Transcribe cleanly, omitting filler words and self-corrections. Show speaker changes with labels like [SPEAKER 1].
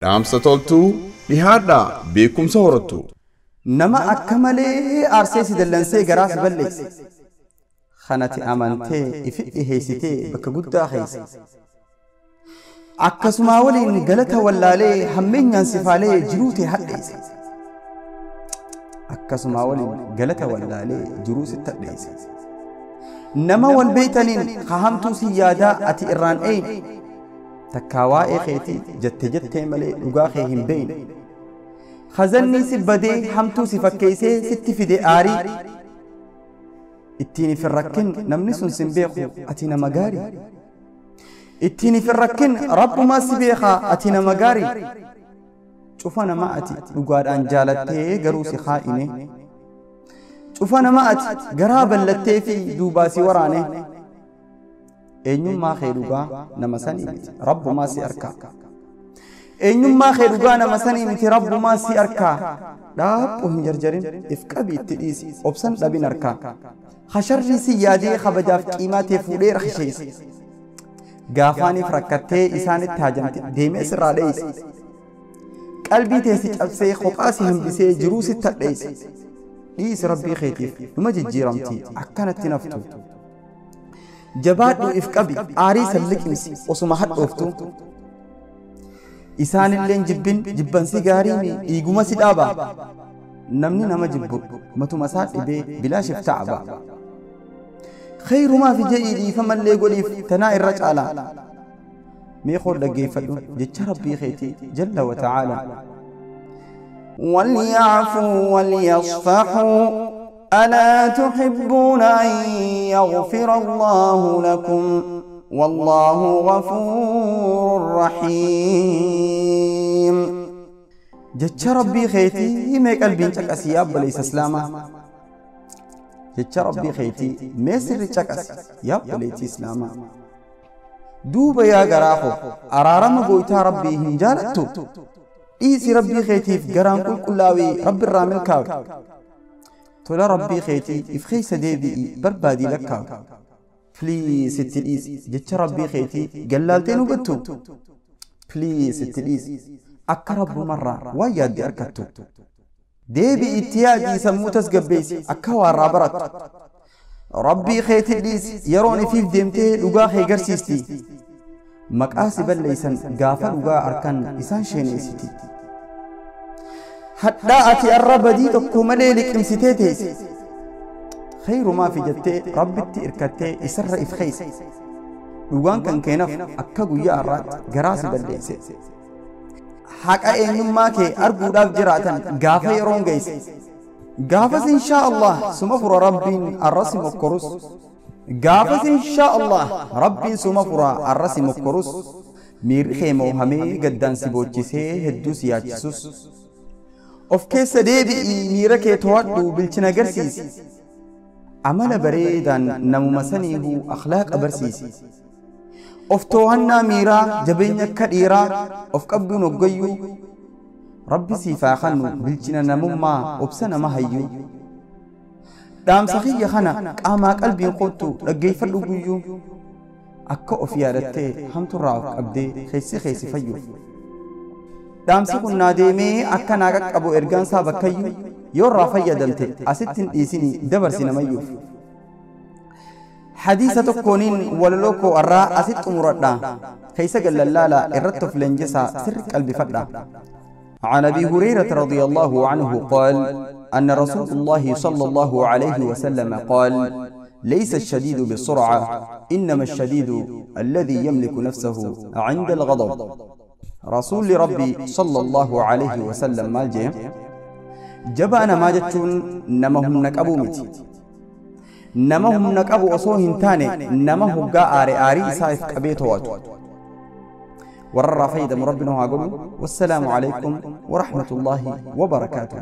[SPEAKER 1] Dhaamsa toltuu dhihaadhaa beekumsa horattu.
[SPEAKER 2] Nama akka malee aarsee si dallansee garaa si balleesse. Kanati amantee ifi dhiheessitee bakka guddaa keessa. Akkasuma waliin galata wallaalee hammeenyaan sifaalee jiruute hadheesse. Akkasuma waliin galata wallaalee jiruu sitti hadheesse. Nama wal beeytaniin kahamtuu si yaadaa ati irraan eeyne. Takkaa waa'ee keetii jettee malee dhugaa kee hin beeyne. Khazanni si badee hamtuu si fakkeessee sitti fide aarii. Ittiin ifin rakkin namni sun sin beeku ati nama gaarii. Ittiin ifin rakkin rabbumaa si beekaa ati nama gaarii. Cufa nama ati dhugaadhaan jaalattee garuu si haa'ine. Cufa nama ati garaa ballattee fi duubaa si waraane. Eenyummaa kee dhugaa nama sanii miti rabbumaa si arkaa. Eenyummaa kee dhugaa nama sanii miti rabbumaa si arkaa. Dhaabuu hin jarjarin if qabii itti dhiisi obsan dhabin arkaa. Hasharri si yaadee kabajaaf qiimaa ta'e fuudhee rakisheesse. Gaafaaniif rakkattee isaanitti haajamte deemee sirraa dheeyse. Qalbii teessi cabsee kophaa si hambisee jiruu sitti hadheesse. Dhiisi rabbii keetiif numa jijjiiramti akkanatti naftu. Jabaadhu if qabi aarii salliqimsi osuma hadhooftu. Isaanilleen jibbansi gaarii dhiiguma si dhaaba. Namni nama jibbu matuma isaa dhibee bilaashif ta'aba. Khayrumaa fi jedhii dhiifamallee godhiif tanaa irra caala. Mee qool dhaggeeffadhu jecha rabbii keetii jalla wa ta'aala.
[SPEAKER 3] وليعفوا وليصفحوا ألا تحبون أن يغفر الله لكم والله غفور رحيم.
[SPEAKER 2] جتش ربي خيتي ميك قلبي تكأس ياب ليس إسلاما. جتش ربي خيتي ميسر تكأس ياب ليس إسلاما. دوب يا جراحو أرارم بويتا ربي هنجالتو. إيسي ربي خيتي في جرام كلاوي رب الرامل كاو. تولا ربي خيتي إفخي سديدي بربادي لكاو. بليز ستليز جتش ربي خيتي جلالتين وقتو. بليز ستليز أكرب مرة ويادي أركتو. ديبي اتيادي سموتس قبيس أكوار رابرت. ربي خيتي ليس يروني فيف ديمتي لقاخي قرسيستي. مقاسي بليسن قافل وقا أركان إسان شينيستي. حتى أتي الربدي تكو مليلك امستيتيس. خير ما في جتي ربتي إركتي إسر إفخيس. وقان كان كينف أكاقو يا أرات قراسي بليسي. حقا إنما كي أرقو داف جراتن قافة يرون قيس. قافة إن شاء الله سمفر ربين الرسم الكروس. قافة إن شاء الله ربين سمفر الرسم الكروس. مير خيمو همي قدان سيبوچسي هدو سياچسوس. of keessa deebi'i miira kee to'adhu bilchina agarsiisi. Amala bareedaan namuma saniihu akhlaaqa barsiisi. Of to'annaa miiraa jabeenya akka dhiiraa of qabduun hoggayyuu. Rabbi siif haa kennu bilchina namummaa obsa nama hayyuu. Dhaamsa kiyya kana qaamaa qalbiin qoottu dhaggeeffadhu guyyuu. Akka of yaadattee hamturraa of qabdee keessi fayyuuf. Dhaamsi kun naa deemee akka naa qaqqabu ergaan isaa bakkayyuu yoo irraa fayyadamte asittiin dhiisinii dabarsi namayyuuf. Hadiisa tokkooniin walaloo koo irraa asitti xumuradha. Keessa gallallaala irratti of leenjisaa sirri qalbifadha. عن أبي هريرة رضي الله عنه قال أن رسول الله صلى الله عليه وسلم قال ليس الشديد بالسرعة إنما الشديد الذي يملك نفسه عند الغضب. رسول ربي صلى الله عليه وسلم مالجي جبانا ما جتون نمهم نكابو متي نمهم نكابو أصوهن تاني نمهم قا آري سايف كبيتو واتو ورر فايدة مربنا وعقوم والسلام عليكم ورحمة الله وبركاته.